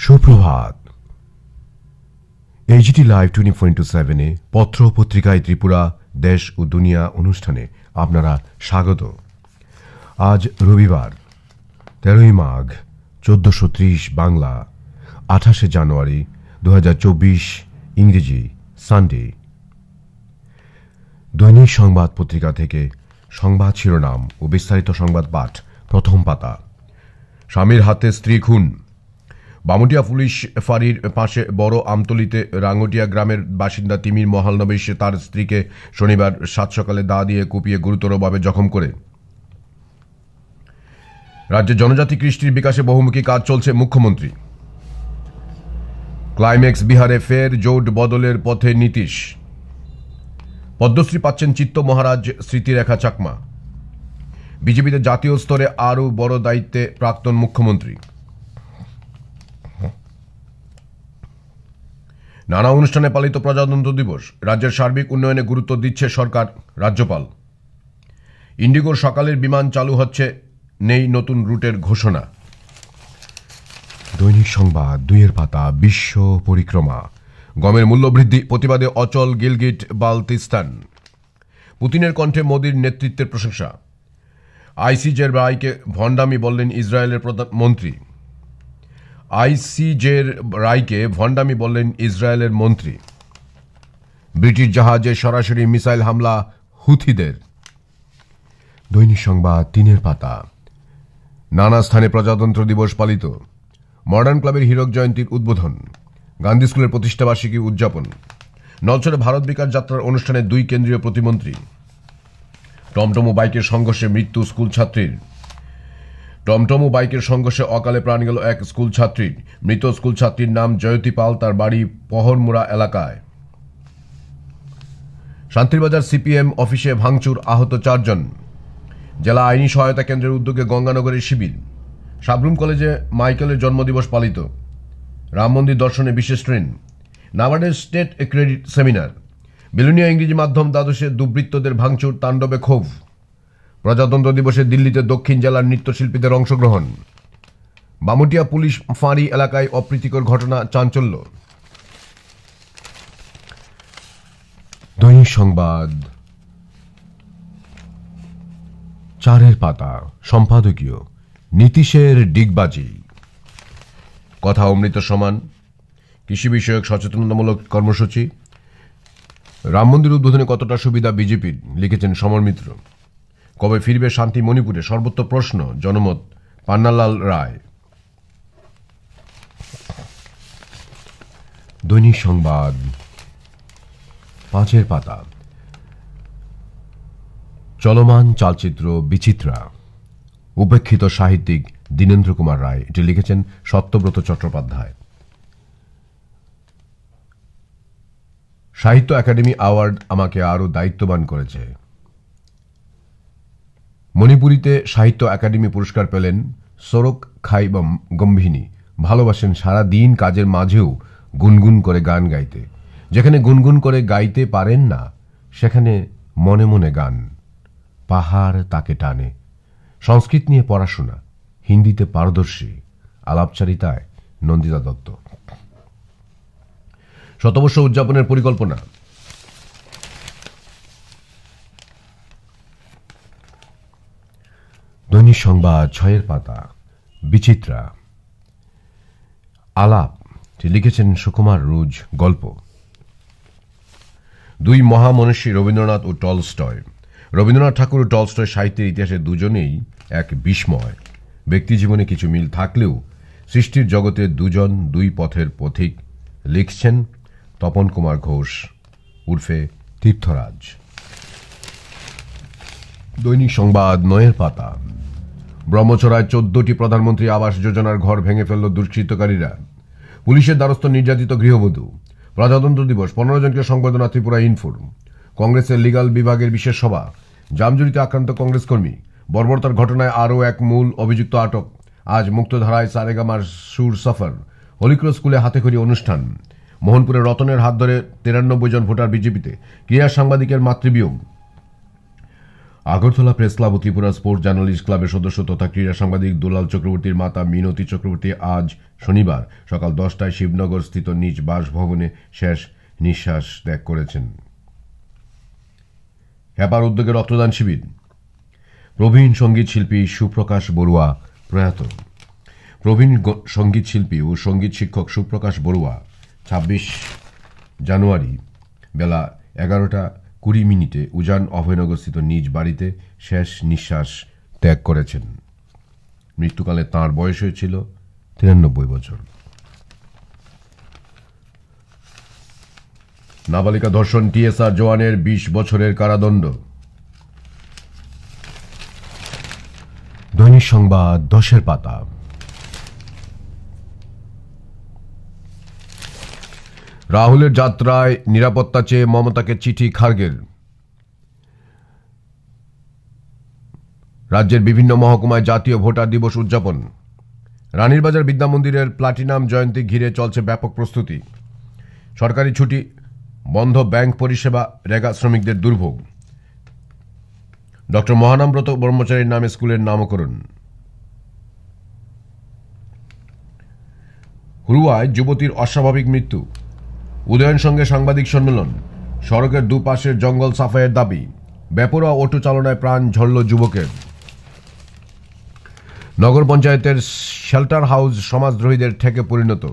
সুপ্রভাত। HT live 24/7 পত্র পত্রিকায় ত্রিপুরা দেশ ও দুনিয়া অনুষ্ঠানে আপনারা স্বাগত। আজ রবিবার 13 মাঘ 1430 বাংলা, 28 জানুয়ারি 2024 ইংরেজি সানডে। দৈনিক সংবাদ পত্রিকা থেকে সংবাদ শিরোনাম ও বিস্তারিত সংবাদ পাঠ। প্রথম পাতা। স্বামীর হাতে স্ত্রী খুন। বামুটিয়া পুলিশ ফাঁড়ির পাশে বড় আমতলিতে রাঙ্গুটিয়া গ্রামের বাসিন্দা তিমির মহালনবিশ তার স্ত্রীকে শনিবার সাত সকালে দা দিয়ে কুপিয়ে গুরুতরভাবে জখম করে। রাজ্যে জনজাতি কৃষ্টির বিকাশে বহুমুখী কাজ চলছে মুখ্যমন্ত্রী। ক্লাইম্যাক্স বিহারে ফের জোট বদলের পথে নীতিশ। পদ্মশ্রী পাচ্ছেন চিত্ত মহারাজ স্মৃতিরেখা চাকমা। বিজেপিতে জাতীয় স্তরে আরও বড় দায়িত্বে প্রাক্তন মুখ্যমন্ত্রী। নানা অনুষ্ঠানে পালিত প্রজাতন্ত্র দিবস। রাজ্যের সার্বিক উন্নয়নে গুরুত্ব দিচ্ছে সরকার, রাজ্যপাল। ইন্ডিগোর সকালের বিমান চালু হচ্ছে, নেই নতুন রুটের ঘোষণা। দৈনিক সংবাদ 2 পাতা। বিশ্ব পরিক্রমা। গমের মূল্যবৃদ্ধি প্রতিবাদে অচল গিলগিট বালতিস্তান। পুতিনের কণ্ঠে মোদির নেতৃত্বের প্রশংসা। আইসিজের রায়কে ভণ্ডামি বললেন ইসরায়েলের প্রধানমন্ত্রী। আইসিজের রায়কে ভণ্ডামি বললেন ইসরায়েলের মন্ত্রী। ব্রিটিশ জাহাজে সরাসরি মিসাইল হামলা হুথিদের। দৈনিক সংবাদ 3 পাতা। নানা স্থানে প্রজাতন্ত্র দিবস পালিত। মডার্ন ক্লাবের হীরক জয়ন্তীর উদ্বোধন। গান্ধী স্কুলের প্রতিষ্ঠাবার্ষিকী উদযাপন। নলছড়ে ভারত বিকাশ যাত্রার অনুষ্ঠানে 2 কেন্দ্রীয় প্রতিমন্ত্রী। টমটম ও বাইকের সংঘর্ষে মৃত্যু স্কুল ছাত্রীর। টমটম ও বাইকের সংঘর্ষে অকালে প্রাণ গেল এক স্কুল ছাত্রীর। মৃত স্কুল ছাত্রীর নাম জয়তী পাল, তার বাড়ি পহরমুড়া এলাকায়। শান্তিরবাজার সিপিএম অফিসে ভাঙচুর, আহত 4 জন। জেলা আইনি সহায়তা কেন্দ্রের উদ্যোগে গঙ্গানগরের শিবির। সাবরুম কলেজে মাইকেলের জন্মদিবস পালিত। রাম মন্দির দর্শনে বিশেষ ট্রেন। নাবার্ডের স্টেট ক্রেডিট সেমিনার। বিলোনিয়া ইংরেজি মাধ্যম দ্বাদশে দুর্বৃত্তদের ভাঙচুর, তাণ্ডবে ক্ষোভ। প্রজাতন্ত্র দিবসে দিল্লিতে দক্ষিণ জেলার নৃত্যশিল্পীদের অংশগ্রহণ। বামুটিয়া পুলিশ ফাঁড়ি এলাকায় অপ্রীতিকর ঘটনা, চাঞ্চল্য। দৈনিক সংবাদ 4 পাতা। সম্পাদকীয়। নীতিশের ডিগবাজি। কথা অমৃত সমান। কৃষি বিষয়ক সচেতনতামূলক কর্মসূচি। রাম মন্দির উদ্বোধনে কতটা সুবিধা বিজেপির, লিখেছেন সমর মিত্র। কবে ফিরবে শান্তি মণিপুরে, সর্বত্র প্রশ্ন, জনমত পান্নালাল রায়। দৈনিক সংবাদ 5 পাতা। চলমান চালচিত্র বিচিত্রা। উপেক্ষিত সাহিত্যিক দীনেন্দ্র কুমার রায়, এটি লিখেছেন সত্যব্রত চট্টোপাধ্যায়। সাহিত্য একাডেমি অ্যাওয়ার্ড আমাকে আরও দায়িত্ববান করেছে। মণিপুরীতে সাহিত্য একাডেমি পুরস্কার পেলেন সরক খাইবম গম্ভিনী। ভালোবাসেন সারা দিন কাজের মাঝেও গুনগুন করে গান গাইতে। যেখানে গুনগুন করে গাইতে পারেন না, সেখানে মনে মনে গান। পাহাড় তাকে টানে। সংস্কৃত নিয়ে পড়াশোনা। হিন্দিতে পারদর্শী। আলাপচারিতায় নন্দিতা দত্ত। শতবর্ষ উদযাপনের পরিকল্পনা। দৈনিক সংবাদ 6 পাতা। বিচিত্রা। আলাপ, লিখেছেন সুকুমার রুজ। গল্প। 2 মহামনীষী রবীন্দ্রনাথ ও টলস্টয়। রবীন্দ্রনাথ ঠাকুর ও টলস্টয় সাহিত্যের ইতিহাসে দুজনেই এক বিস্ময়। ব্যক্তিজীবনে কিছু মিল থাকলেও সৃষ্টির জগতে দুজন 2 পথের পথিক, লিখছেন তপন কুমার ঘোষ উর্ফে তীর্থরাজ। দৈনিক সংবাদ 9 পাতা। ব্রহ্মছড়ায় 14টি প্রধানমন্ত্রী আবাস যোজনার ঘর ভেঙে ফেলল দুষ্কৃতকারীরা। পুলিশের দ্বারস্থ নির্যাতিত গৃহবধূ। প্রজাতন্ত্র দিবস, 15 জনকে সংবর্ধনা ত্রিপুরা ইনফোর। কংগ্রেসের লিগাল বিভাগের বিশেষ সভা। জামজুরিতে আক্রান্ত কংগ্রেস কর্মী। বর্বরতার ঘটনায় আরও এক মূল অভিযুক্ত আটক। আজ মুক্তধারায় সারেগামার সুর সফর। হলিক্রস স্কুলে হাতেখড়ি অনুষ্ঠান। মোহনপুরের রতনের হাত ধরে 93 জন ভোটার বিজেপিতে। ক্রীড়া সাংবাদিকের মাতৃবিয়োগ। আগরতলা প্রেস ক্লাব ও ত্রিপুরা স্পোর্টস জার্নালিস্ট ক্লাবের সদস্য তথা ক্রীড়া সাংবাদিক দুলাল চক্রবর্তীর মাতা মিনতি চক্রবর্তী আজ শনিবার সকাল 10টায় শিবনগর স্থিত নিজ বাসভবনে শেষ নিঃশ্বাস ত্যাগ করেছেন। হ্যাপার উদ্যোগে রক্তদান শিবির। প্রবীণ সঙ্গীত শিল্পী সুপ্রকাশ বড়ুয়া প্রয়াত। প্রবীণ সঙ্গীত শিল্পী ও সঙ্গীত শিক্ষক সুপ্রকাশ বড়ুয়া 26 জানুয়ারি বেলা 11:20 উজান অভয়নগরস্থিত নিজ বাড়িতে শেষ নিঃশ্বাস ত্যাগ করেছেন। মৃত্যুকালে তাঁর বয়স হয়েছিল 93 বছর। নাবালিকা ধর্ষণ টিএসআর জওয়ানের 20 বছরের কারাদণ্ড। দৈনিক সংবাদ 10-এর পাতা। রাহুলের যাত্রায় নিরাপত্তা চেয়ে মমতাকে চিঠি খার্গের। রাজ্যের বিভিন্ন মহকুমায় জাতীয় ভোটার দিবস উদযাপন। রানীরবাজার বিদ্যামন্দিরের প্লাটিনাম জয়ন্তী ঘিরে চলছে ব্যাপক প্রস্তুতি। সরকারি ছুটি, বন্ধ ব্যাংক পরিষেবা, রেগা শ্রমিকদের দুর্ভোগ। ডক্টর মহানামব্রত ব্রহ্মচারীর নামে স্কুলের নামকরণ। হুরুয়ায় যুবতীর অস্বাভাবিক মৃত্যু। উদয়ন সঙ্গে সাংবাদিক সম্মেলন। সড়কের দুপাশের জঙ্গল সাফাইয়ের দাবি। বেপরোয়া অটো চালনায় প্রাণ ঝরল যুবকের। নগর পঞ্চায়েতের শেল্টার হাউস সমাজদ্রোহীদের ঠেকে পরিণত।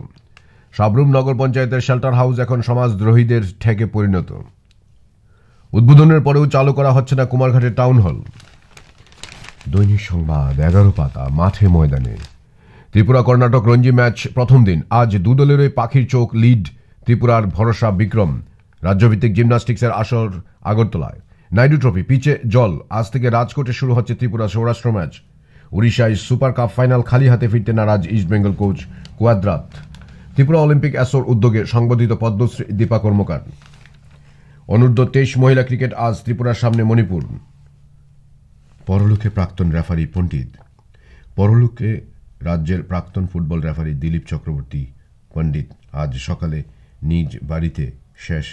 সাবরুম নগর পঞ্চায়েতের শেল্টার হাউস এখন সমাজদ্রোহীদের ঠেকে পরিণত। উদ্বোধনের পরেও চালু করা হচ্ছে না কুমারঘাটের টাউন হল। দৈনিক সংবাদ 11 পাতা। মাঠে ময়দানে ত্রিপুরা কর্ণাটক রঞ্জি ম্যাচ প্রথম দিন। আজ দুদলেরই পাখির চোখ লিড ত্রিপুরার ভরসা বিক্রম। রাজ্যভিত্তিক জিমন্যাস্টিক্সের আসর আগরতলায়। নাইডু ট্রফি পিচে জল। আজ থেকে রাজকোটে শুরু হচ্ছে ত্রিপুরা সৌরাষ্ট্র ম্যাচ। উড়িষ্যায় সুপার কাপ ফাইনাল খালি হাতে ফিরতে নারাজ east Bengal coach Cuadrat. Tripura Olympic assure উদ্যোগে সংবর্ধিত পদ্মশ্রী দীপা কর্মকার। অনূর্ধ্ব 23 মহিলা ক্রিকেট আজ ত্রিপুরার সামনে মণিপুর। পরলোকে প্রাক্তন রেফারি পণ্ডিত। পরলোকে রাজ্যের প্রাক্তন ফুটবল রেফারি দিলীপ চক্রবর্তী পণ্ডিত আজ সকালে নিজ বাড়িতে শেষ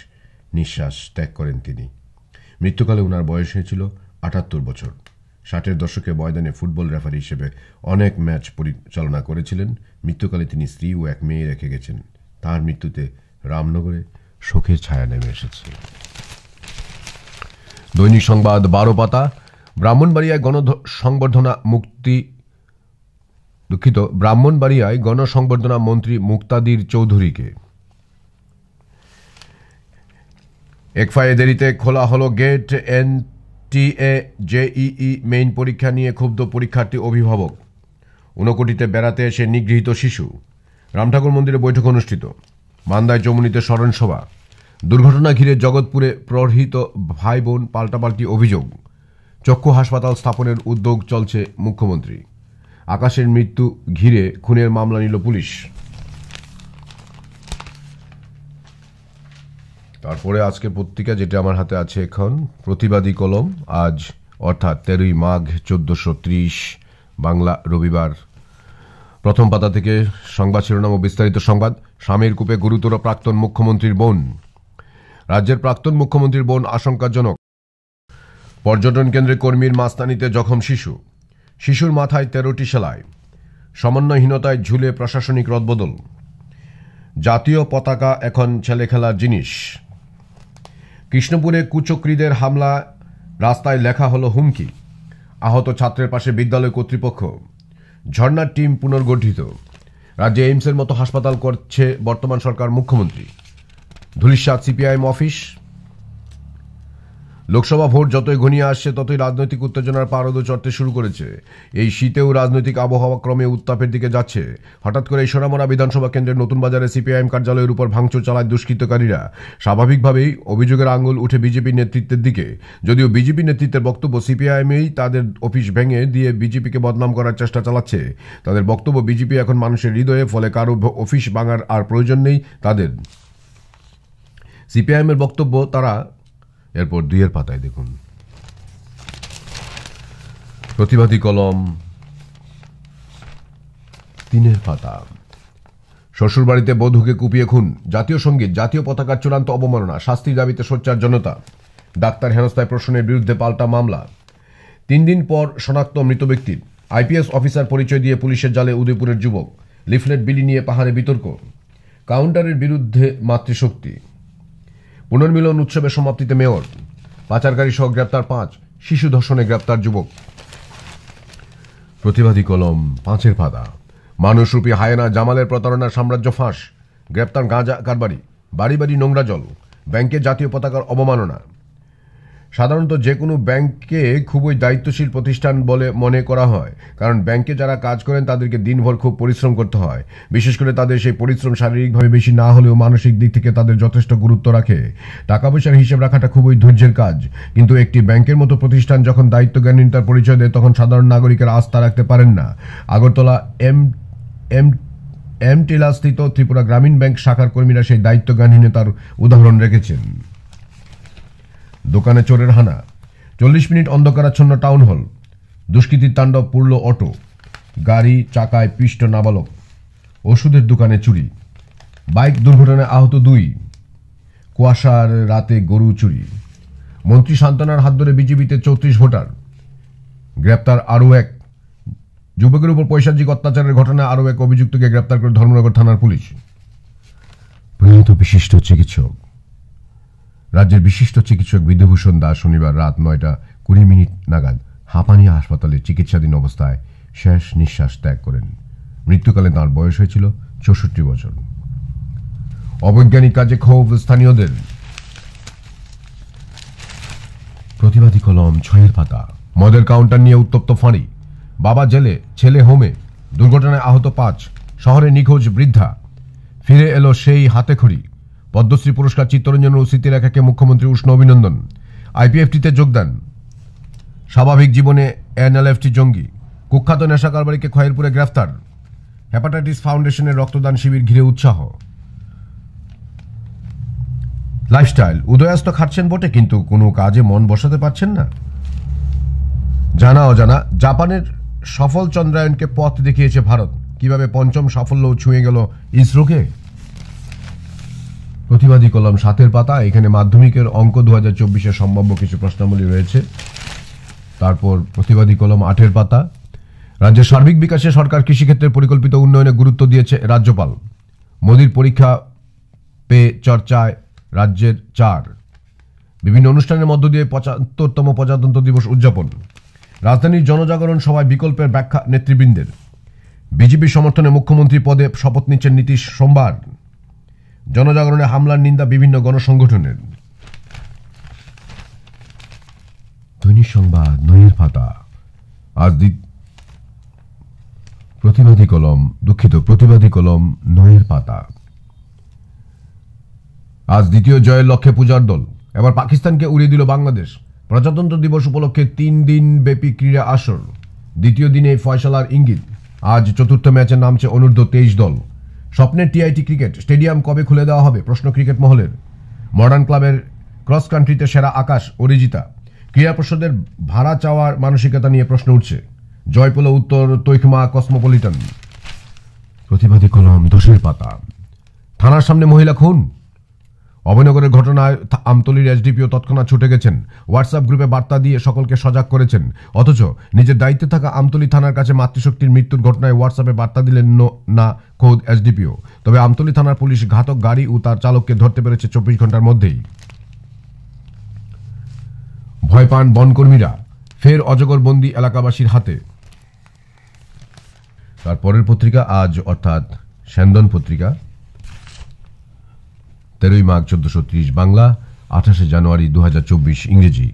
নিঃশ্বাস ত্যাগ করেন তিনি। মৃত্যুকালে ওনার বয়স হয়েছিল 78 বছর। 60-এর দশকে ময়দানে ফুটবল রেফারি হিসেবে অনেক ম্যাচ পরিচালনা করেছিলেন। মৃত্যুকালে তিনি স্ত্রী ও এক মেয়ে রেখে গেছেন। তার মৃত্যুতে রামনগরে শোকের ছায়া নেমে এসেছে। দৈনিক সংবাদ 12 পাতা। ব্রাহ্মণবাড়িয়ায় গণসংবর্ধনা মন্ত্রী মুক্তাদির চৌধুরীকে। একফায়ে দেরিতে খোলা হলো গেট। এনটিএ জেইই মেইন পরীক্ষা নিয়ে ক্ষুব্ধ পরীক্ষার্থী অভিভাবক। ঊনকোটিতে বেড়াতে এসে নিগৃহীত শিশু। রামঠাকুর মন্দিরে বৈঠক অনুষ্ঠিত। মান্দায় চৌমুনিতে স্মরণ সভা। দুর্ঘটনা ঘিরে জগৎপুরে প্রহৃত ভাই বোন পাল্টাপাল্টি অভিযোগ। চক্ষু হাসপাতাল স্থাপনের উদ্যোগ চলছে মুখ্যমন্ত্রী। আকাশের মৃত্যু ঘিরে খুনের মামলা নিল পুলিশ। তারপরে আজকের পত্রিকা যেটা আমার হাতে আছে এখন, প্রতিবাদী কলম। আজ অর্থাৎ 13ই মাঘ 1430 বাংলা রবিবার। প্রথম পাতা থেকে সংবাদ শিরোনাম ও বিস্তারিত সংবাদ। স্বামীর কূপে গুরুতর প্রাক্তন মুখ্যমন্ত্রীর বোন। রাজ্যের প্রাক্তন মুখ্যমন্ত্রীর বোন আশঙ্কাজনক। পর্যটন কেন্দ্রে কর্মীর মাস্তানিতে জখম শিশু। শিশুর মাথায় 13টি সেলাই। সমন্বয়হীনতায় ঝুলে প্রশাসনিক রদবদল। জাতীয় পতাকা এখন ছেলে খেলার জিনিস। কৃষ্ণপুরে কুচক্রীদের হামলা, রাস্তায় লেখা হলো হুমকি। আহত ছাত্রের পাশে বিদ্যালয় কর্তৃপক্ষ। ঝর্ণার টিম পুনর্গঠিত। রাজ্যে এইমসের মতো হাসপাতাল করছে বর্তমান সরকার, মুখ্যমন্ত্রী। ধুলিশ্বাদ সিপিআইএম অফিস। লোকসভা ভোট যতই ঘনিয়ে আসছে ততই রাজনৈতিক উত্তেজনার পারদ চড়তে শুরু করেছে। এই শীতেও রাজনৈতিক আবহাওয়া ক্রমে উত্তাপের দিকে যাচ্ছে। হঠাৎ করে সোনামুড়া বিধানসভা কেন্দ্রের নতুন বাজারে সিপিআইএম কার্যালয়ের উপর ভাঙচুর চালায় দুষ্কৃতকারীরা। স্বাভাবিকভাবেই অভিযোগের আঙুল উঠে বিজেপি নেতৃত্বের দিকে। যদিও বিজেপি নেতৃত্বের বক্তব্য সিপিআইএমই তাদের অফিস ভেঙে দিয়ে বিজেপিকে বদনাম করার চেষ্টা চালাচ্ছে। তাদের বক্তব্য বিজেপি এখন মানুষের হৃদয়ে, ফলে কারো অফিস ভাঙার আর প্রয়োজন নেই তাদের। সিপিআইএমের বক্তব্য তারা। এরপর 2-এর পাতায় দেখুন প্রতিবাদী কলম 3-এর পাতা। শ্বশুরবাড়িতে বধূকে কুপিয়ে খুন। জাতীয় সঙ্গীত, জাতীয় পতাকার চূড়ান্ত অবমাননা। শাস্তির দাবিতে সোচ্চার জনতা। ডাক্তার হেনস্থায় প্রশ্নের বিরুদ্ধে পাল্টা মামলা। 3 দিন পর শনাক্ত মৃত ব্যক্তির। আইপিএস অফিসার পরিচয় দিয়ে পুলিশের জালে উদয়পুরের যুবক। লিফলেট বিলি নিয়ে পাহাড়ে বিতর্ক। কাউন্টারের বিরুদ্ধে মাতৃশক্তি। পুনর্মিলন উৎসবের সমাপ্তিতে মেয়র। পাচারকারী সহ গ্রেপ্তার 5। শিশু ধর্ষণে গ্রেপ্তার যুবক। প্রতিবাদী কলম 5-এর পাতা। মানুষরূপী হায়েনা জামালের প্রতারণার সাম্রাজ্য ফাঁস। গ্রেপ্তার গাঁজা কারবারি। বাড়ি বাড়ি নোংরা জল। ব্যাংকে জাতীয় পতাকার অবমাননা। সাধারণত যে কোনো ব্যাংককে খুবই দায়িত্বশীল প্রতিষ্ঠান বলে মনে করা হয়, কারণ ব্যাংকে যারা কাজ করেন তাদেরকে দিনভর খুব পরিশ্রম করতে হয়। বিশেষ করে তাদের সেই পরিশ্রম শারীরিকভাবে বেশি না হলেও মানসিক দিক থেকে তাদের যথেষ্ট গুরুত্ব রাখে। টাকা পয়সার হিসেব রাখাটা খুবই ধৈর্যের কাজ, কিন্তু একটি ব্যাংকের মতো প্রতিষ্ঠান যখন দায়িত্বজ্ঞানহীনতার পরিচয় দেয় তখন সাধারণ নাগরিকের আস্থা রাখতে পারেন না। আগরতলা টিলাস্থিত ত্রিপুরা গ্রামীণ ব্যাংক শাখার কর্মীরা সেই দায়িত্বজ্ঞানহীনতার উদাহরণ রেখেছেন। দোকানে চোরের হানা। 40 মিনিট অন্ধকারাচ্ছন্ন টাউন হল। দুষ্কৃতীর তাণ্ডব পুরল অটো। গাড়ি চাকায় পিষ্ট নাবালক। ওষুধের দোকানে চুরি। বাইক দুর্ঘটনায় আহত 2। কুয়াশার রাতে গরু চুরি। মন্ত্রী সান্ত্বনার হাত ধরে বিজেপিতে 34 ভোটার। গ্রেপ্তার আরও 1। যুবকের উপর পৈশাচিক অত্যাচারের ঘটনায় আরও 1 অভিযুক্তকে গ্রেপ্তার করে ধর্মনগর থানার পুলিশ। প্রয়াত বিশিষ্ট চিকিৎসক। রাজ্যের বিশিষ্ট চিকিৎসক বিদ্যভূষণ দাস শনিবার রাত 9:20 নাগাদ হাঁপানিয়া হাসপাতালে চিকিৎসাধীন অবস্থায় শেষ নিঃশ্বাস ত্যাগ করেন। মৃত্যুকালে তাঁর বয়স হয়েছিল 64 বছর। অবৈজ্ঞানিক কাজে ক্ষোভ স্থানীয়দের। প্রতিবাদী কলম 6-এর পাতা। মদের কাউন্টার নিয়ে উত্তপ্ত ফাঁড়ি। বাবা জেলে, ছেলে হোমে। দুর্ঘটনায় আহত 5। শহরে নিখোঁজ বৃদ্ধা। ফিরে এলো সেই হাতেখড়ি। পদ্মশ্রী পুরস্কার চিত্তরঞ্জন ও স্মৃতিরেখাকে মুখ্যমন্ত্রী উষ্ণ অভিনন্দন। আইপিএফটিতে যোগদান। স্বাভাবিক জীবনে এনএলএফটি জঙ্গি। কুখ্যাত নেশা কারবারিকে খয়েরপুরে গ্রেফতার। হেপাটাইটিস ফাউন্ডেশনের রক্তদান শিবির ঘিরে উৎসাহ। লাইফস্টাইল। উদয়াস্ত খাচ্ছেন বটে, কিন্তু কোনো কাজে মন বসাতে পারছেন না। জানা অজানা জাপানের সফল চন্দ্রায়নকে পথ দেখিয়েছে ভারত। কিভাবে 5ম সাফল্য ছুঁয়ে গেল ইসরোকে। প্রতিবাদী কলম 7-এর পাতা। এখানে মাধ্যমিকের অঙ্ক 2024-এর সম্ভাব্য কিছু প্রশ্নাবলী রয়েছে। তারপর প্রতিবাদী কলম 8-এর পাতা। রাজ্যের সার্বিক বিকাশে সরকার কৃষিক্ষেত্রের পরিকল্পিত উন্নয়নে গুরুত্ব দিয়েছে রাজ্যপাল। মোদির পরীক্ষা পে চর্চায় রাজ্যের 4। বিভিন্ন অনুষ্ঠানের মধ্য দিয়ে 75তম প্রজাতন্ত্র দিবস উদযাপন। রাজধানীর জনজাগরণ সভায় বিকল্পের ব্যাখ্যা নেতৃবৃন্দের। বিজেপি সমর্থনে মুখ্যমন্ত্রী পদে শপথ নিচ্ছেন নীতিশ সোমবার। জনজাগরণে হামলার নিন্দা বিভিন্ন গণসংগঠনের। দৈনিক সংবাদ 9-এর পাতা। আজ প্রতিবাদী কলম 9-এর পাতা। আজ দ্বিতীয় জয়ের লক্ষ্যে পূজার দল। এবার পাকিস্তানকে উড়িয়ে দিল বাংলাদেশ। প্রজাতন্ত্র দিবস উপলক্ষে 3 দিন ব্যাপী ক্রীড়া আসর। দ্বিতীয় দিনে ফয়সালার ইঙ্গিত। আজ চতুর্থ ম্যাচে নামছে অনূর্ধ্ব 23 দল। স্বপ্নের টিআইটি ক্রিকেট স্টেডিয়াম কবে খুলে দেওয়া হবে প্রশ্ন ক্রিকেট মহলের। মডার্ন ক্লাবের ক্রস কান্ট্রিতে সেরা আকাশ অরিজিতা। ক্রীড়া পর্ষদের ভাড়া চাওয়ার মানসিকতা নিয়ে প্রশ্ন উঠছে। জয় পেল উত্তর তৈখমা কসমোপলিটন। প্রতিবাদী কলম 10-এর পাতা। থানার সামনে মহিলা খুন। অভয়নগরের ঘটনায় আমতলীর এসডিপিও তৎক্ষণাৎ ছুটে গেছেন। হোয়াটসঅ্যাপ গ্রুপে বার্তা দিয়ে সকলকে সজাগ করেছেন। অথচ নিজের দায়িত্বে থাকা আমতলী থানার কাছে মাতৃশক্তির মৃত্যুর ঘটনায় হোয়াটসঅ্যাপে বার্তা দিলেন না খোদ এসডিপিও। তবে আমতলী থানার পুলিশ ঘাতক গাড়ি ও তার চালককে ধরতে পেরেছে 24 ঘন্টার মধ্যেই। ভয় পান বনকর্মীরা। ফের অজগরবন্দি এলাকাবাসীর হাতে। তারপরের পত্রিকা আজ অর্থাৎ স্যান্দন পত্রিকা 13ই মাঘ 1430 বাংলা, 28শে জানুয়ারি 2024 ইংরেজি।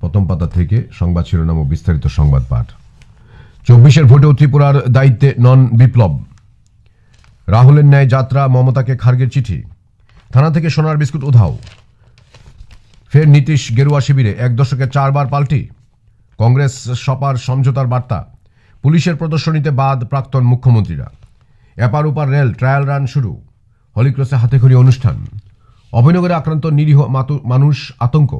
প্রথম পাতা থেকে সংবাদ শিরোনাম ও বিস্তারিত সংবাদ পাঠ। 24-এর ভোটেও ত্রিপুরার দায়িত্বে নন বিপ্লব। রাহুলের ন্যায় যাত্রা, মমতাকে খার্গের চিঠি। থানা থেকে সোনার বিস্কুট উধাও। ফের নীতিশ গেরুয়া শিবিরে। 1 দশকে 4 বার পাল্টি। কংগ্রেস সপার সমঝোতার বার্তা। পুলিশের প্রদর্শনীতে বাদ প্রাক্তন মুখ্যমন্ত্রীরা। এপার ওপার রেল ট্রায়াল রান শুরু। হলিক্রসে হাতেখড়ি অনুষ্ঠান। অভয়নগরে আক্রান্ত নিরীহ মানুষ আতঙ্ক।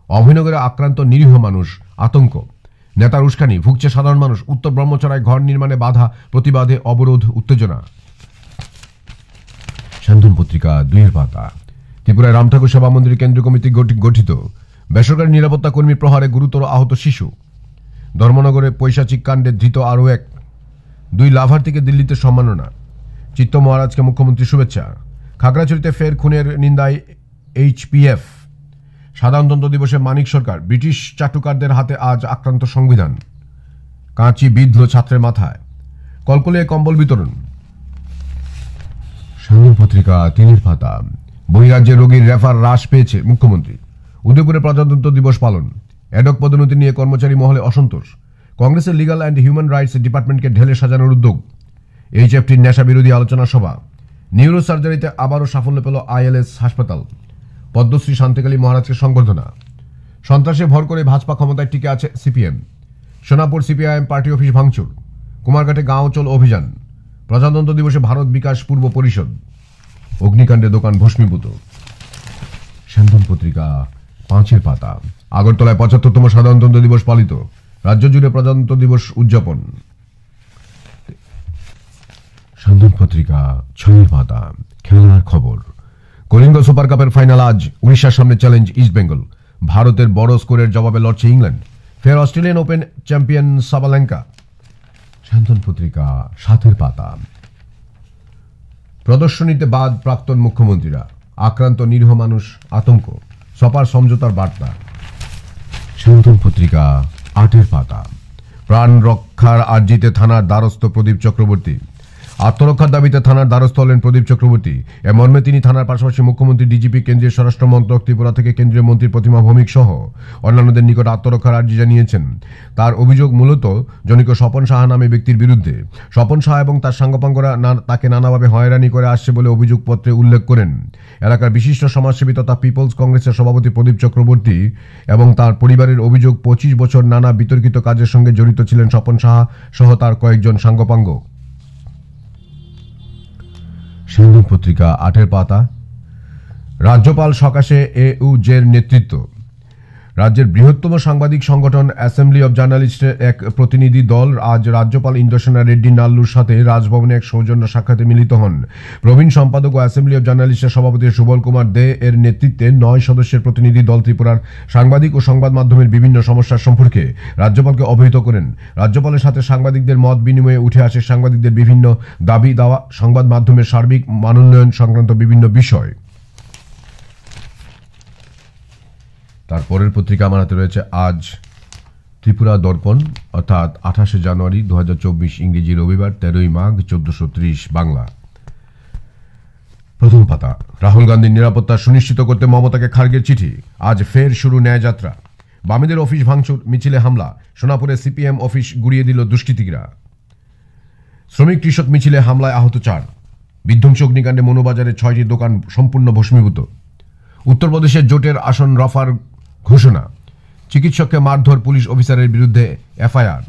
অভয়নগরে আক্রান্ত নিরীহ মানুষ আতঙ্ক। নেতার উস্কানি, ভুগছে সাধারণ মানুষ। উত্তর ব্রহ্মচরায় ঘর নির্মাণে বাধা, প্রতিবাদে অবরোধ, উত্তেজনা। স্যান্দন পত্রিকা 2-এর পাতা। ত্রিপুরায় রামঠাকুর সেবা মন্দির কেন্দ্রীয় কমিটি গঠিত। বেসরকারি নিরাপত্তা কর্মী প্রহারে গুরুতর আহত শিশু। ধর্মনগরে পৈশাচিক কাণ্ডে ধৃত আরও এক। 2 লাভার্থীকে দিল্লিতে সম্মাননা। চিত্ত মহারাজকে মুখ্যমন্ত্রী শুভেচ্ছা। খাগড়াছড়িতে ফের খুনের নিন্দায় HPF। সাধারণতন্ত্র দিবসে মানিক সরকার। ব্রিটিশ চাটুকারদের হাতে আজ আক্রান্ত সংবিধান। কাঁচি বিঁধল ছাত্রের মাথায়। কলকলিয়ে কম্বল বিতরণ। সাংবাদিক পত্রিকা 3 পাতা। বহিরাজ্যে রোগীর রেফার হ্রাস পেয়েছে মুখ্যমন্ত্রী। উদয়পুরে প্রজাতন্ত্র দিবস পালন। অ্যাডক পদোন্নতি নিয়ে কর্মচারী মহলে অসন্তোষ। কংগ্রেসের লিগাল অ্যান্ড হিউম্যান রাইটস ডিপার্টমেন্টকে ঢেলে সাজানোর উদ্যোগ। HFTর নেশা বিরোধী আলোচনা সভা। নিউরো সার্জারিতে আবারও সাফল্য পেল ILS হাসপাতাল। পদ্মশ্রী শান্তিকালী মহারাজকে সংবর্ধনা। সন্ত্রাসে ভর করে ভাজপা ক্ষমতায় টিকে আছে CPM। Sonapur CPIM party office ভাঙচুর। কুমারঘাটে গাঁও চল অভিযান। প্রজাতন্ত্র দিবসে ভারত বিকাশ পূর্ব পরিষদ। অগ্নিকাণ্ডে দোকান ভস্মীভূত। সেন্দন পত্রিকা 5 পাতা। আগরতলায় 75তম সাধারণতন্ত্র দিবস পালিত। রাজ্য জুড়ে প্রজাতন্ত্র দিবস উদযাপন। সেন্দন পত্রিকা 6 পাতা। খেলার খবর। কলিঙ্গ সুপার কাপের ফাইনাল আজ। উড়িষ্যার সামনে চ্যালেঞ্জ ইস্ট বেঙ্গল। ভারতের বড় স্কোরের জবাবে লড়ছে ইংল্যান্ড। ফের অস্ট্রেলিয়ান ওপেন চ্যাম্পিয়ন সাবালেঙ্কা। সেন্দন পত্রিকা 7 পাতা। প্রদর্শনীতে বাদ প্রাক্তন মুখ্যমন্ত্রীরা। আক্রান্ত নিরীহ মানুষ আতঙ্ক। সপার সমঝোতার বার্তা। সেন্দন পত্রিকা 8 পাতা। প্রাণ রক্ষার আর্জিতে থানার দ্বারস্থ প্রদীপ চক্রবর্তী। আত্মরক্ষার দাবিতে থানার দ্বারস্থ হলেন প্রদীপ চক্রবর্তী। এ মর্মে তিনি থানার পাশাপাশি মুখ্যমন্ত্রী, ডিজিপি, কেন্দ্রীয় স্বরাষ্ট্র মন্ত্রক, ত্রিপুরা থেকে কেন্দ্রীয় মন্ত্রী প্রতিমা ভৌমিক সহ অন্যান্যদের নিকট আত্মরক্ষার আর্জি জানিয়েছেন। তার অভিযোগ মূলত জনৈক স্বপন সাহা নামে ব্যক্তির বিরুদ্ধে। স্বপন সাহা এবং তার সাঙ্গপাঙ্গরা তাকে নানাভাবে হয়রানি করে আসছে বলে অভিযোগপত্রে উল্লেখ করেন। এলাকার বিশিষ্ট সমাজসেবী তথা পিপলস কংগ্রেসের সভাপতি প্রদীপ চক্রবর্তী এবং তার পরিবারের অভিযোগ 25 বছর নানা বিতর্কিত কাজের সঙ্গে জড়িত ছিলেন স্বপন সাহা সহ তার কয়েকজন সাঙ্গপাঙ্গ। সেন্দন পত্রিকা 8 পাতা। রাজ্যপাল সকাশে AUJের নেতৃত্ব। রাজ্যের বৃহত্তম সাংবাদিক সংগঠন অ্যাসেম্বলি অব জার্নালিস্টের এক প্রতিনিধি দল আজ রাজ্যপাল ইন্দ্রসেনা রেড্ডি নাল্লুর সাথে রাজভবনে এক সৌজন্য সাক্ষাতে মিলিত হন। প্রবীণ সম্পাদক ও অ্যাসেম্বলি অব জার্নালিস্টের সভাপতি সুবল কুমার দে এর নেতৃত্বে 9 সদস্যের প্রতিনিধি দল ত্রিপুরার সাংবাদিক ও সংবাদ মাধ্যমের বিভিন্ন সমস্যার সম্পর্কে রাজ্যপালকে অবহিত করেন। রাজ্যপালের সাথে সাংবাদিকদের মত বিনিময়ে উঠে আসে সাংবাদিকদের বিভিন্ন দাবি দাওয়া, সংবাদ মাধ্যমের সার্বিক মানোন্নয়ন সংক্রান্ত বিভিন্ন বিষয়। তারপরের পত্রিকা আমার হাতে রয়েছে আজ ত্রিপুরা দর্পণ, অর্থাৎ 28 জানুয়ারি 2024 ইংরেজি রবিবার, 13 মাঘ 1430 বাংলা। প্রথম পাতা। রাহুল গান্ধীর নিরাপত্তা সুনিশ্চিত করতে মমতাকে খার্গের চিঠি। আজ ফের শুরু ন্যায়যাত্রা। বামেদের অফিস ভাঙচুর, মিছিলে হামলা। সোনাপুরে CPM অফিস গুড়িয়ে দিল দুষ্কৃতীরা। শ্রমিক কৃষক মিছিলে হামলায় আহত 4। বিধ্বংসী অগ্নিকাণ্ডে মনোবাজারে 6টি দোকান সম্পূর্ণ ভস্মীভূত। উত্তরপ্রদেশের জোটের আসন রফার ঘোষণা। চিকিৎসককে মারধর পুলিশ অফিসারের বিরুদ্ধে FIR।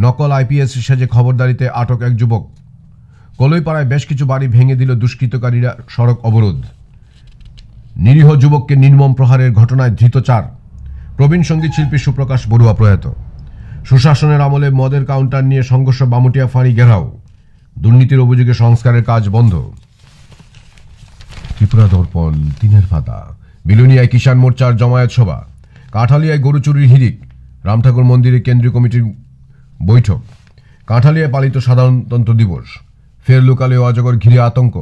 নকল IPS সেজে খবরদারিতে আটক এক যুবক। কলইপাড়ায় বেশ কিছু বাড়ি ভেঙে দিল দুষ্কৃতকারীরা, সড়ক অবরোধ। নিরীহ যুবককে নির্মম প্রহারের ঘটনায় ধৃত 4। প্রবীণ সঙ্গীত শিল্পী সুপ্রকাশ বড়ুয়া প্রয়াত। সুশাসনের আমলে মদের কাউন্টার নিয়ে সংঘর্ষ, বামুটিয়া ফাঁড়ি ঘেরাও। দুর্নীতির অভিযোগে সংস্কারের কাজ বন্ধ। ত্রিপুরা দর্পণ 3 পাতা। বিলোনিয়ায় কিষাণ মোর্চার জমায়েত সভা। কাঁঠালিয়ায় গরু চুরির হিড়িক। রামঠাকুর মন্দিরে কেন্দ্রীয় কমিটির বৈঠক। কাঁঠালিয়ায় পালিত সাধারণতন্ত্র দিবস। ফের লোকালে অজগর ঘিরে আতঙ্ক।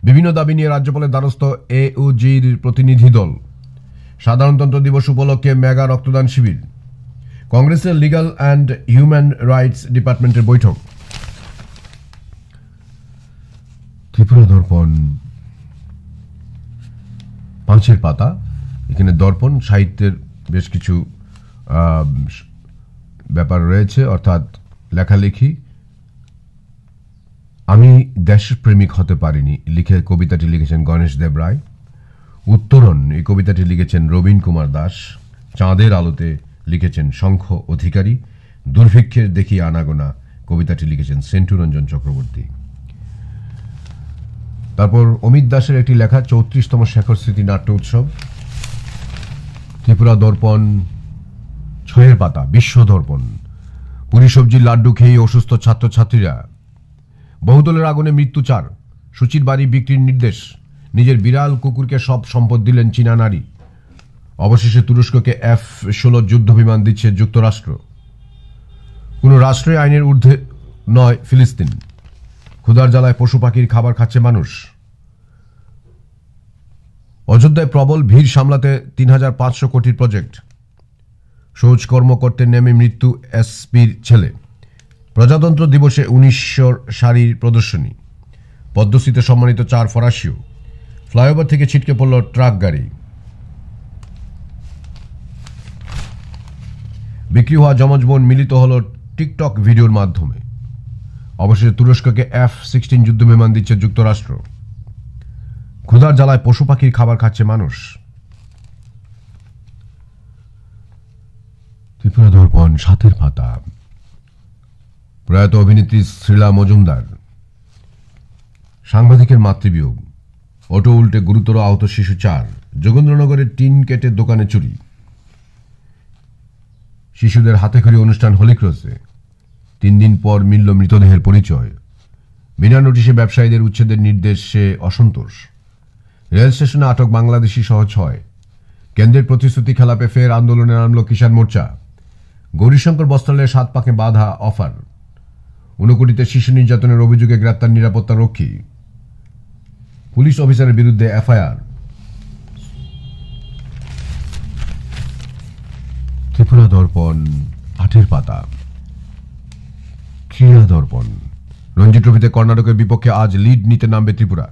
বিভিন্ন দাবি নিয়ে রাজ্যপালের দ্বারস্থ AUJের প্রতিনিধি দল। সাধারণতন্ত্র দিবস উপলক্ষে মেগা রক্তদান শিবির। কংগ্রেসের লিগাল অ্যান্ড হিউম্যান রাইটস ডিপার্টমেন্টের বৈঠক। ত্রিপুরা দর্পণ 5 পাতা। এখানে দর্পণ সাহিত্যের বেশ কিছু ব্যাপার রয়েছে, অর্থাৎ লেখালেখি। আমি দেশপ্রেমিক হতে পারিনি লিখে কবিতাটি লিখেছেন গণেশ দেব রায়। উত্তরণ এই কবিতাটি লিখেছেন রবীন কুমার দাস। চাঁদের আলোতে লিখেছেন শঙ্খ অধিকারী। দুর্ভিক্ষের দেখি আনাগোনা কবিতাটি লিখেছেন সেন্টুরঞ্জন চক্রবর্তী। তারপর অমিত দাসের একটি লেখা 34তম শেখর স্মৃতি নাট্য উৎসব। ত্রিপুরা দর্পণ 6 পাতা। বিশ্ব দর্পণ। পুরি সবজির লাড্ডু খেয়ে অসুস্থ ছাত্রছাত্রীরা। বহুদলের আগুনে মৃত্যু 4। সূচির বাড়ি বিক্রির নির্দেশ। নিজের বিড়াল কুকুরকে সব সম্পদ দিলেন চীনা নারী। অবশেষে তুরস্ককে F-16 যুদ্ধ বিমান দিচ্ছে যুক্তরাষ্ট্র। কোন রাষ্ট্রীয় আইনের ঊর্ধ্বে নয় ফিলিস্তিন। ক্ষুধার জ্বালায় পশু পাখির খাবার খাচ্ছে মানুষ। অযোধ্যায় প্রবল ভিড় সামলাতে ৩৫০০ কোটির প্রজেক্ট। সহজ কর্ম করতে নেমে মৃত্যু এসপির ছেলে। প্রজাতন্ত্র দিবসে ১৯০০ শাড়ির প্রদর্শনী। পদ্মশ্রীতে সম্মানিত ৪ ফরাসিও। ফ্লাইওভার থেকে ছিটকে পড়ল ট্রাক গাড়ি। বিক্রি হওয়া যমজ বোন মিলিত হল টিকটক ভিডিওর মাধ্যমে। অবশেষে তুরস্ককে F-16 যুদ্ধ বিমান দিচ্ছে যুক্তরাষ্ট্র। ক্ষুধার জ্বালায় পশু পাখির খাবার খাচ্ছে মানুষ। ত্রিপুরা দর্পণ ৭-এর পাতা। প্রয়াত অভিনেত্রী শ্রীলা মজুমদার। সাংবাদিকের মাতৃবিয়োগ। অটো উল্টে গুরুতর আহত শিশু ৪। যোগেন্দ্রনগরের টিন কেটে দোকানে চুরি। শিশুদের হাতেখড়ি অনুষ্ঠান হলিক্রসে। ৩ দিন পর মিলল মৃতদেহের পরিচয়। বিনা নোটিশে ব্যবসায়ীদের উচ্ছেদের নির্দেশে অসন্তোষ। রেল স্টেশনে আটক বাংলাদেশি সহ ৬। কেন্দ্রের প্রতিশ্রুতি খেলাপে ফের আন্দোলনে নামল কিষাণ মোর্চা। গৌরীশঙ্কর বস্ত্রালয়ে ৭ পাকে বাধা অফার। ১৯ কোটিতে শিশু নির্যাতনের অভিযোগে গ্রেপ্তার নিরাপত্তা রক্ষী। পুলিশ অফিসারের বিরুদ্ধে এফআইআর। ত্রিপুরা দর্পণ ৮-এর পাতা। ক্রীড়া দর্পণ। রঞ্জি ট্রফিতে কর্ণাটকের বিপক্ষে আজ লিড নিতে নামবে ত্রিপুরা।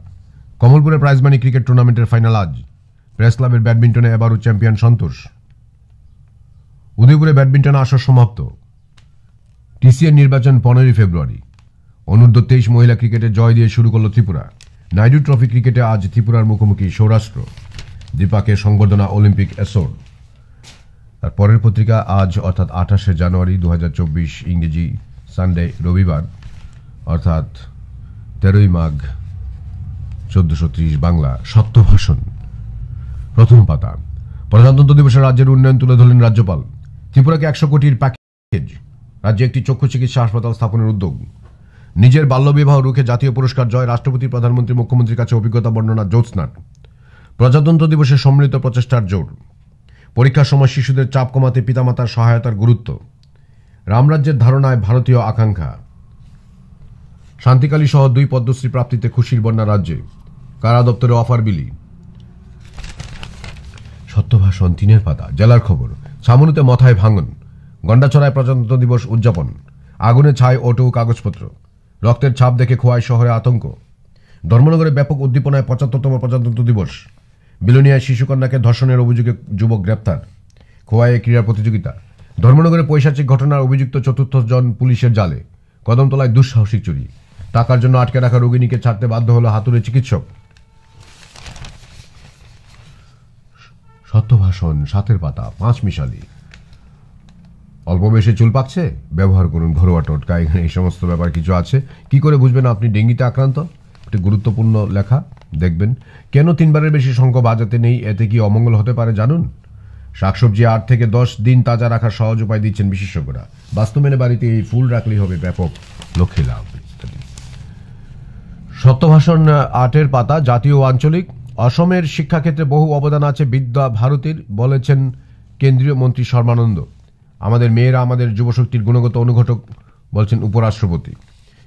কমলপুরে প্রাইজ মানি ক্রিকেট টুর্নামেন্টের ফাইনাল আজ। প্রেস ক্লাবের ব্যাডমিন্টনে এবারও চ্যাম্পিয়ন সন্তোষ। উদয়পুরে ব্যাডমিন্টন আসর সমাপ্ত। টিসিএর নির্বাচন ১৫ ফেব্রুয়ারি। অনূর্ধ্ব ২৩ মহিলা ক্রিকেটে জয় দিয়ে শুরু করল ত্রিপুরা। নাইডু ট্রফি ক্রিকেটে আজ ত্রিপুরার মুখোমুখি সৌরাষ্ট্র। দীপাকে সংবর্ধনা অলিম্পিক অ্যাসোর। তার পরের পত্রিকা আজ অর্থাৎ ২৮শে জানুয়ারি ২০২৪ ইংরেজি সানডে রবিবার অর্থাৎ ১৩ই মাঘ ১৪৩০ বাংলা। সত্য ভাষণ। প্রথম পাতা। প্রজাতন্ত্র দিবসে রাজ্যের উন্নয়ন তুলে ধরলেন রাজ্যপাল। ত্রিপুরাকে ১০০ কোটির প্যাকেজ। রাজ্যে একটি চক্ষু চিকিৎসা হাসপাতাল স্থাপনের উদ্যোগ। নিজের বাল্যবিবাহ রুখে জাতীয় পুরস্কার জয়। রাষ্ট্রপতি, প্রধানমন্ত্রী, মুখ্যমন্ত্রীর কাছে অভিজ্ঞতা বর্ণনা জ্যোৎস্নার। প্রজাতন্ত্র দিবসে সম্মিলিত প্রচেষ্টার জোর। পরীক্ষার সময় শিশুদের চাপ কমাতে পিতামাতার সহায়তার গুরুত্ব। রামরাজ্যের ধারণায় ভারতীয় আকাঙ্ক্ষা। শান্তিকালী সহ ২ পদ্মশ্রী প্রাপ্তিতে খুশির বন্যা রাজ্যে। কারা দপ্তরে অফার বিলি। সত্যভাষণ ৩-এর পাতা। জেলার খবর। ছামনুতে মাথায় ভাঙন। গন্ডাছড়ায় প্রজাতন্ত্র দিবস উদযাপন। আগুনে ছাই অটো কাগজপত্র। রক্তের ছাপ দেখে খোয়াই শহরে আতঙ্ক। ধর্মনগরে ব্যাপক উদ্দীপনায় ৭৫তম প্রজাতন্ত্র দিবস। বিলোনিয়ায় শিশুকন্যাকে ধর্ষণের অভিযোগে যুবক গ্রেপ্তার। খোয়াইয়ে ক্রীড়া প্রতিযোগিতা। ধর্মনগরে পৈশাচিক ঘটনার অভিযুক্ত ৪র্থ জন পুলিশের জালে। কদমতলায় দুঃসাহসিক চুরি। টাকার জন্য আটকে রাখা রোগিণীকে ছাড়তে বাধ্য হল হাতুড়ে চিকিৎসক। সত্যভাষণ ৭-এর পাতা। ৫ মিশালি। অল্প বয়সে চুল পাকছে, ব্যবহার করুন ঘরোয়া টোটকা। এখানে এই সমস্ত ব্যাপার কিছু আছে। কি করে বুঝবেন আপনি ডেঙ্গিতে আক্রান্ত? একটি গুরুত্বপূর্ণ লেখা দেখবেন। কেন 3 বারের বেশি শঙ্খ বাজাতে নেই, এতে কি অমঙ্গল হতে পারে জানুন। শাকসবজি ৮ থেকে ১০ দিন তাজা রাখার সহজ উপায় দিচ্ছেন বিশেষজ্ঞরা। বাস্তু মেনে বাড়িতে এই ফুল রাখলেই হবে ব্যাপক লক্ষ্মী লাভ। সত্যভাষণ ৮-এর পাতা। জাতীয় ও আঞ্চলিক। অসমের শিক্ষাক্ষেত্রে বহু অবদান আছে বিদ্যা ভারতীর, বলেছেন কেন্দ্রীয় মন্ত্রী সর্বানন্দ। আমাদের মেয়েরা আমাদের যুবশক্তির গুণগত অনুঘটক, বলছেন উপরাষ্ট্রপতি।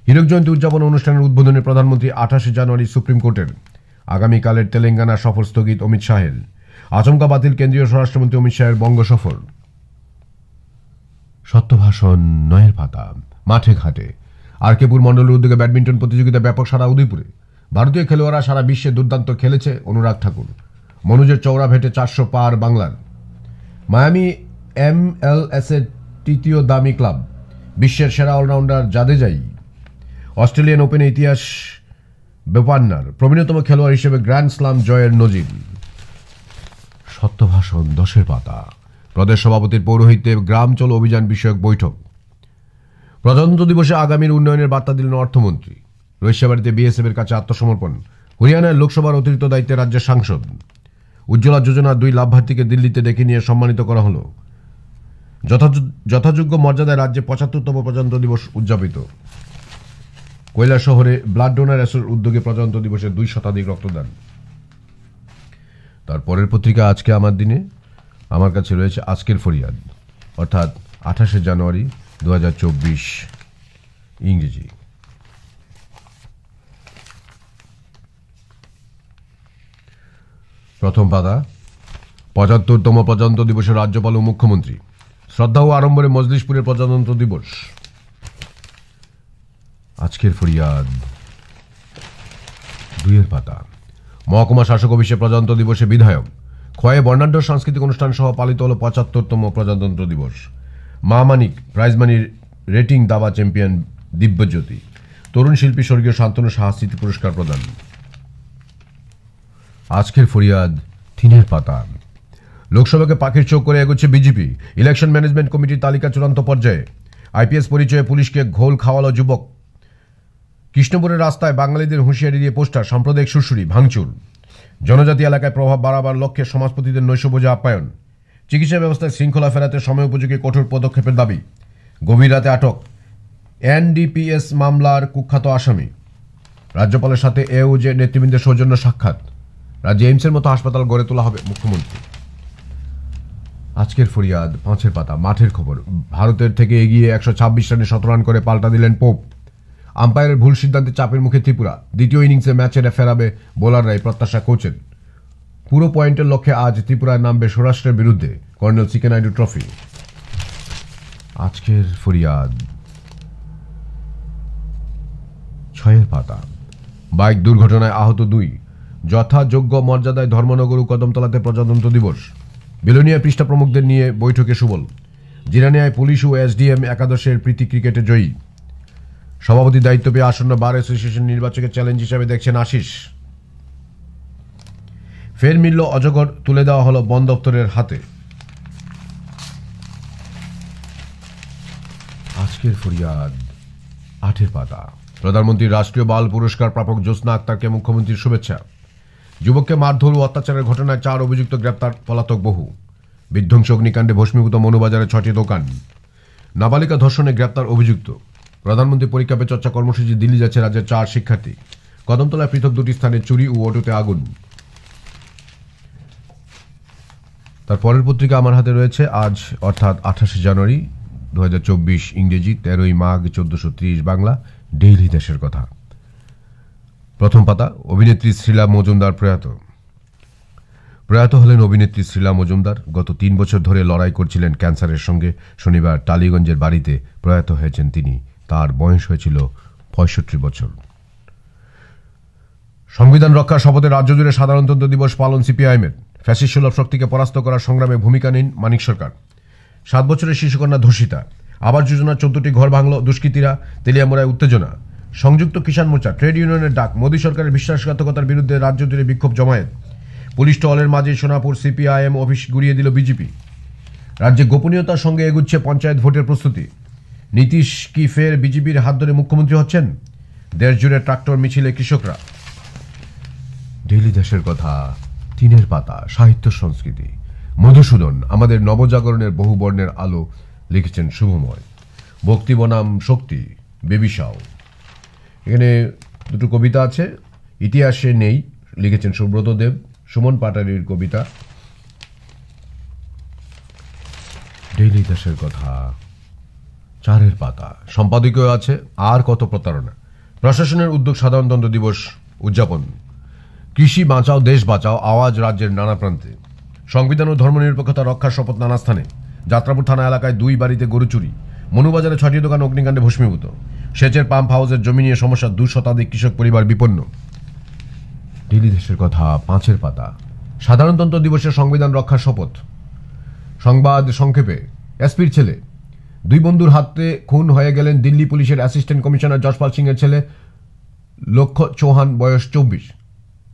হীরক জয়ন্তী উদযাপন অনুষ্ঠানের উদ্বোধনে প্রধানমন্ত্রী ২৮শে জানুয়ারি সুপ্রিম কোর্টের। আগামীকালের তেলেঙ্গানা সফর স্থগিত অমিত শাহের। আচমকা বাতিল কেন্দ্রীয় স্বরাষ্ট্রমন্ত্রী অমিত শাহের বঙ্গ সফর। সত্যভাষণ ৯-এর পাতা। মাঠে ঘাটে। আরকেপুর মণ্ডলের উদ্যোগে ব্যাডমিন্টন প্রতিযোগিতা ব্যাপক সারা উদয়পুরে। ভারতীয় খেলোয়াড়রা সারা বিশ্বে দুর্দান্ত খেলেছে। অনুরাগ ঠাকুর। মনোজের চওড়া ভেটে ৪০০ পার বাংলার। মায়ামি MLS এর ৩য় দামি ক্লাব। বিশ্বের সেরা অলরাউন্ডার জাদেজাই। অস্ট্রেলিয়ান ওপেনে ইতিহাস বোপান্নার। প্রবীণতম খেলোয়াড় হিসেবে গ্র্যান্ড স্লাম জয়ের নজির। সত্যভাষণ ১০-এর পাতা। প্রদেশ সভাপতির পৌরোহিত্যে গ্রাম চলো অভিযান বিষয়ক বৈঠক। প্রজাতন্ত্র দিবসে আগামীর উন্নয়নের বার্তা দিলেন অর্থমন্ত্রী। রৈশ্যাবাড়িতে বিএসএফ এর কাছে আত্মসমর্পণ। হরিয়ানায় লোকসভার অতিরিক্ত দায়িত্বে রাজ্যের সাংসদ। উজ্জ্বলা যোজনার ২ লাভার্থীকে দিল্লিতে ডেকে নিয়ে সম্মানিত করা হল। যথাযোগ্য মর্যাদায় রাজ্যে ৭৫তম প্রজাতন্ত্র দিবস উদযাপিত। কৈলাস শহরে ব্লাড ডোনার অ্যাসোর উদ্যোগে প্রজাতন্ত্র দিবসে ২ শতাধিক রক্তদান। তার পরের পত্রিকা আজকে আমার দিনে। আমার কাছে রয়েছে আজকের ফরিয়াদ, অর্থাৎ 28শে জানুয়ারি 2024 ইংরেজি। প্রথম পাতা, 75তম প্রজাতন্ত্র দিবসে রাজ্যপাল ও মুখ্যমন্ত্রী শ্রদ্ধা ও আড়ম্বরে মজলিশপুরের প্রজাতন্ত্র দিবস। আজকের ফরিয়াদ 2 পাতা, মহকুমা শাসক অফিসে প্রজাতন্ত্র দিবসে বিধায়ক খোয়াইয়ে বর্ণাঢ্য সাংস্কৃতিক অনুষ্ঠান সহ পালিত হল 75তম প্রজাতন্ত্র দিবস। মহামানিক প্রাইজ মানির রেটিং দাবা চ্যাম্পিয়ন দিব্যজ্যোতি, তরুণ শিল্পী স্বর্গীয় শান্তনু সাহা স্মৃতি পুরস্কার প্রদান। আজকের ফরিয়াদ 3 পাতা, লোকসভাকে পাখির চোখ করে এগোচ্ছে বিজেপি, ইলেকশন ম্যানেজমেন্ট কমিটির তালিকা চূড়ান্ত পর্যায়ে। আইপিএস পরিচয়ে পুলিশকে ঘোল খাওয়ালো যুবক। কৃষ্ণপুরের রাস্তায় বাঙালিদের হুঁশিয়ারি দিয়ে পোস্টার, সাম্প্রদায়িক সুরসুরি, ভাঙচুর। জনজাতি এলাকায় প্রভাব বাড়াবার লক্ষ্যে সমাজপতিদের নৈশভোজে আপ্যায়ন। চিকিৎসা ব্যবস্থায় শৃঙ্খলা ফেরাতে সময় উপযোগী কঠোর পদক্ষেপের দাবি। গভীর রাতে আটক এনডিপিএস মামলার কুখ্যাত আসামি। রাজ্যপালের সাথে এওজে নেতৃবৃন্দের সৌজন্য সাক্ষাৎ। রাজ্যে এইমসের মতো হাসপাতাল গড়ে তোলা হবে মুখ্যমন্ত্রী। আজকের ফরিয়াদ 5 পাতা, মাঠের খবর। ভারতের থেকে এগিয়ে 126 রানে 17 রান করে পাল্টা দিলেন পোপ। আম্পায়ারের ভুল সিদ্ধান্তে চাপের মুখে ত্রিপুরা। দ্বিতীয় ইনিংসে ম্যাচে ফেরাবে বোলাররাই, প্রত্যাশা কোচের। পুরো পয়েন্টের লক্ষ্যে আজ ত্রিপুরায় নামবে সৌরাষ্ট্রের বিরুদ্ধে কর্নেল সিকে নাইডু ট্রফি। আজকের ফরিয়াদ 6 পাতা, বাইক দুর্ঘটনায় আহত 2, যথাযোগ্য মর্যাদায় ধর্মনগর ও কদমতলাতে প্রজাতন্ত্র দিবস। বিলোনিয়া পৃষ্ঠা প্রমুখদের নিয়ে বৈঠকে সুবল। জিরানিয়ায় পুলিশ ও এসডিএম একাদশের প্রীতি ক্রিকেটে জয়ী। সভাপতির দায়িত্ব পেয়ে আসন্ন বার অ্যাসোসিয়েশন নির্বাচকে চ্যালেঞ্জ হিসেবে দেখছেন আশিস। ফের মিলল অজগর, তুলে দেওয়া হলো বন দপ্তরের হাতে। আজকের ফরিয়াদ 8 পাতা, প্রধানমন্ত্রীর রাষ্ট্রীয় বাল পুরস্কার প্রাপক জ্যোৎস্না আক্তারকে মুখ্যমন্ত্রীর শুভেচ্ছা। যুবককে মারধর ও অত্যাচারের ঘটনায় 4 অভিযুক্ত গ্রেপ্তার, পলাতক বহু। বিধ্বংসী অগ্নিকাণ্ডে ভস্মীভূত মনুবাজারে 6টি দোকান। নাবালিকা ধর্ষণে গ্রেপ্তার অভিযুক্ত। প্রধানমন্ত্রী পরীক্ষা পে চর্চা কর্মসূচি দিল্লি যাচ্ছে রাজ্যের 4 শিক্ষার্থী। কদমতলায় পৃথক 2টি স্থানে চুরি ও অটোতে আগুন। তার পরের পত্রিকা আমার হাতে রয়েছে আজ, অর্থাৎ 28শে জানুয়ারি 2024 ইংরেজি, 13ই মাঘ 1430 বাংলা, ডেইলি দেশের কথা। প্রথম পাতা, অভিনেত্রী শ্রীলা মজুমদার প্রয়াত হলেন অভিনেত্রী শ্রীলা মজুমদার। গত 3 বছর ধরে লড়াই করছিলেন ক্যান্সারের সঙ্গে। শনিবার টালিগঞ্জের বাড়িতে প্রয়াত হয়েছেন তিনি। তার বয়স হয়েছিল 65 বছর। সংবিধান রক্ষার শপথে রাজ্য জুড়ে সাধারণতন্ত্র দিবস পালন সিপিআইএমের। ফ্যাসিস্ট সুলভ শক্তিকে পরাস্ত করার সংগ্রামে ভূমিকা নিন মানিক সরকার। 7 বছরের শিশুকন্যা ধর্ষিতা। আবাস যোজনার 14টি ঘর ভাঙল দুষ্কৃতীরা। তেলিয়ামুড়ায় উত্তেজনা। সংযুক্ত কিষাণ মোর্চা, ট্রেড ইউনিয়নের ডাক। মোদী সরকারের বিশ্বাসঘাতকতার বিরুদ্ধে রাজ্য জুড়ে বিক্ষোভ জমায়েত। পুলিশ টহলের মাঝে সোনাপুর সিপিআইএম অফিস গুড়িয়ে দিল বিজেপি। রাজ্যে গোপনীয়তার সঙ্গে এগুচ্ছে পঞ্চায়েত ভোটের প্রস্তুতি। নীতিশ কি ফের বিজেপির হাত ধরে মুখ্যমন্ত্রী হচ্ছেন? দেশ জুড়ে ট্রাক্টর মিছিলে কৃষকরা। ডেইলি দেশের কথা 3 পাতা, সাহিত্য সংস্কৃতি। মধুসূদন, আমাদের নবজাগরণের বহু বর্ণের আলো, লিখেছেন শুভময়। ভক্তি বনাম শক্তি, বেবিসাও। এখানে 2টো কবিতা আছে। ইতিহাসে নেই, লিখেছেন সুব্রত দেব। সুমন পাটারির কবিতা। ডেইলি দেশের কথা 4 পাতা, সম্পাদকীয় আছে আর কত প্রতারণা। প্রশাসনের উদ্যোগ সাধারণতন্ত্র দিবস উদযাপন। কৃষি বাঁচাও দেশ বাঁচাও আওয়াজ রাজ্যের নানা প্রান্তে। সংবিধান ও ধর্মনিরপেক্ষতা রক্ষার শপথ নানা স্থানে। যাত্রাপুর থানা এলাকায় 2 বাড়িতে গরু চুরি। মনুবাজারে 6টি দোকান অগ্নিকাণ্ডে ভস্মীভূত। সেচের পাম্প হাউসের জমি নিয়ে সমস্যা, 2 শতাধিক কৃষক পরিবার বিপন্ন। ডেইলি দেশের কথা 5 পাতা, সাধারণতন্ত্র দিবসের সংবিধান রক্ষার শপথ। সংবাদ সংক্ষেপে, এসপির ছেলে। 2 বন্ধুর হাতে খুন হয়ে গেলেন দিল্লি পুলিশের অ্যাসিস্ট্যান্ট কমিশনার যশপাল সিং এর ছেলে লক্ষ্য চৌহান, বয়স 24।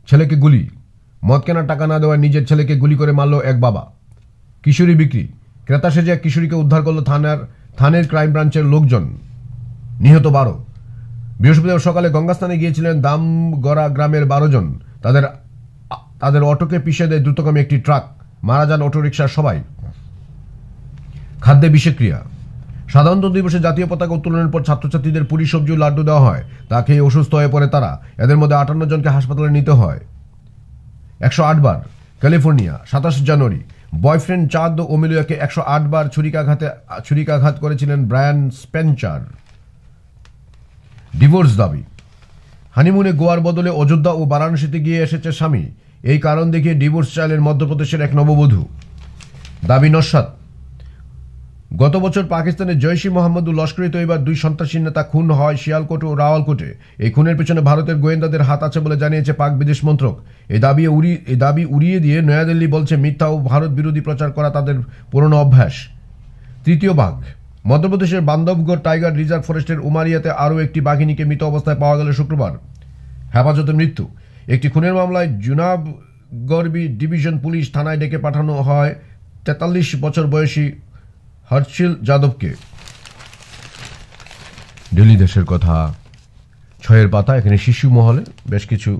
ছেলেকে গুলি। মদ কেনার টাকা না দেওয়ায় নিজের ছেলেকে গুলি করে মারল এক বাবা। কিশোরী বিক্রি। ক্রেতা সেজে এক কিশোরীকে উদ্ধার করল থানের ক্রাইম ব্রাঞ্চের লোকজন। নিহত 12। বৃহস্পতিবার সকালে গঙ্গাস্থানে গিয়েছিলেন দামগড়া গ্রামের 12 জন। তাদের অটোকে পিষে দেয় দ্রুতগামী একটি ট্রাক। মারা যান অটোরিকশার সবাই। খাদ্যে বিষক্রিয়া। সাধারণতন্ত্র দিবসে জাতীয় পতাকা উত্তোলনের পর ছাত্রছাত্রীদের পুরি, সবজি ও লাড্ডু দেওয়া হয়। তা খেয়ে অসুস্থ হয়ে পড়ে তারা। এদের মধ্যে 58 জনকে হাসপাতালে নিতে হয়। 108 বার ক্যালিফোর্নিয়া 27 জানুয়ারি, বয়ফ্রেন্ড চাদ ওমেলিয়াকে 108 বার ছুরিকাঘাত করেছিলেন ব্রায়ান স্পেনচার। ডিভোর্স দাবি, হানিমুনে গোয়ার বদলে অযোধ্যা ও বারাণসীতে গিয়ে এসেছে স্বামী, এই কারণ দেখিয়ে ডিভোর্স চাইলেন মধ্যপ্রদেশের এক নববধূ। দাবি নস্যাৎ, গত বছর পাকিস্তানের জৈশ ই মোহাম্মদ ও লস্কর-ই তৈয়বার 2 সন্ত্রাসী নেতা খুন হয় শিয়ালকোট ও রাওয়ালকোটে। এই খুনের পেছনে ভারতের গোয়েন্দাদের হাত আছে বলে জানিয়েছে পাক বিদেশ মন্ত্রক। এই দাবি উড়িয়ে দিয়ে নয়াদিল্লি বলছে মিথ্যা ও ভারত বিরোধী প্রচার করা তাদের পুরনো অভ্যাস। তৃতীয় বাঘ, মধ্যপ্রদেশের বান্ধবগড় টাইগার রিজার্ভ ফরেস্টের উমারিয়াতে আরও একটি বাঘিনীকে মৃত অবস্থায় পাওয়া গেল শুক্রবার। হেফাজতে মৃত্যু, একটি খুনের মামলায় জুনাগড়বি ডিভিশন পুলিশ থানায় ডেকে পাঠানো হয় 43 বছর বয়সী হর্ষিল যাদবকে। ডেলি দেশের কথা 6 পাতা। এখানে শিশু মহলে বেশ কিছু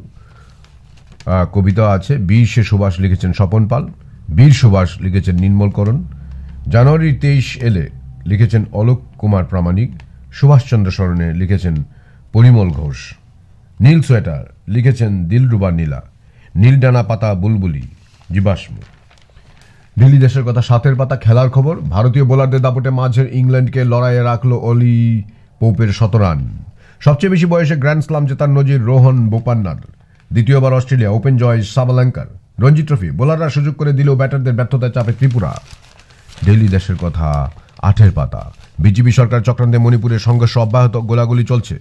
কবিতা আছে। বীর সুভাষ লিখেছেন স্বপন পাল, বীর সুভাষ লিখেছেন নির্মলকরণ, জানুয়ারি 23 এলে লিখেছেন অলোক কুমার প্রামাণিক, সুভাষচন্দ্র স্মরণে লিখেছেন পরিমল ঘোষ, নীল সোয়েটার লিখেছেন দিলরুবা নীলা, নীল ডানা পাতা বুলবুলি জীবাশ্ম। দিল্লি দেশের কথা 7 পাতা। খেলার খবর, ভারতীয় বোলারদের দাপটে মাঝের ইংল্যান্ডকে লড়াইয়ে রাখল অলি পোপের 100 রান। সবচেয়ে বেশি বয়সে গ্র্যান্ড স্লাম জেতার নজির রোহন বোপান্নার। দ্বিতীয়বার অস্ট্রেলিয়া ওপেন জয় সাবালেঙ্কার। রঞ্জি ট্রফি, বোলাররা সুযোগ করে দিলেও ব্যাটারদের ব্যর্থতায় চাপে ত্রিপুরা। দিল্লি দেশের কথা 8 পাতা। বিজেপি সরকার চক্রান্তে মণিপুরে সংঘর্ষ অব্যাহত, গোলাগুলি চলছে।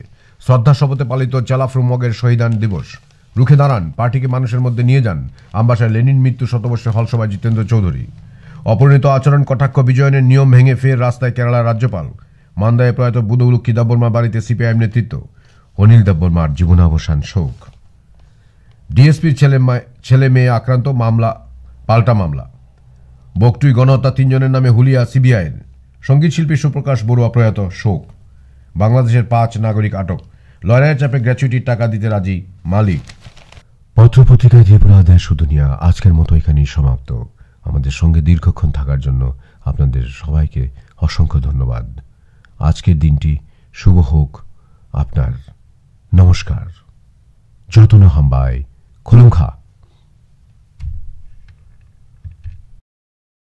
শ্রদ্ধা শপথে পালিত চালাফ্রু মগের শহীদান দিবস। রুখে দাঁড়ান, পার্টিকে মানুষের মধ্যে নিয়ে যান। আমবাসায় লেনিন মৃত্যু শতবর্ষে হলসভায় জিতেন্দ্র চৌধুরী। অপরিণত আচরণ কটাক্ষ বিজয়নের নিয়ম ভেঙে ফের রাস্তায় কেরালার রাজ্যপাল। মান্দায় প্রয়াত বুধলক্ষ্মী দেববর্মার বাড়িতে সিপিআইএম নেতৃত্ব। অনিল দেববর্মার জীবনাবসান শোক। ডিএসপির ছেলে মেয়ে আক্রান্ত, মামলা পাল্টা মামলা। বকটুই গণহত্যা 3 জনের নামে হুলিয়া সিবিআইয়ের। সঙ্গীত শিল্পী সুপ্রকাশ বড়ুয়া প্রয়াত, শোক। বাংলাদেশের 5 নাগরিক আটক, লড়াইয়ের চাপে গ্র্যাচুইটির টাকা দিতে রাজি মালিক। পত্রপত্রিকায় ত্রিপুরা দেশ ও দুনিয়া আজকের মতো এখানেই সমাপ্ত। আমাদের সঙ্গে দীর্ঘক্ষণ থাকার জন্য আপনাদের সবাইকে অসংখ্য ধন্যবাদ। আজকের দিনটি শুভ হোক আপনার। নমস্কার। যতন হাম্বাই খুলুমখা।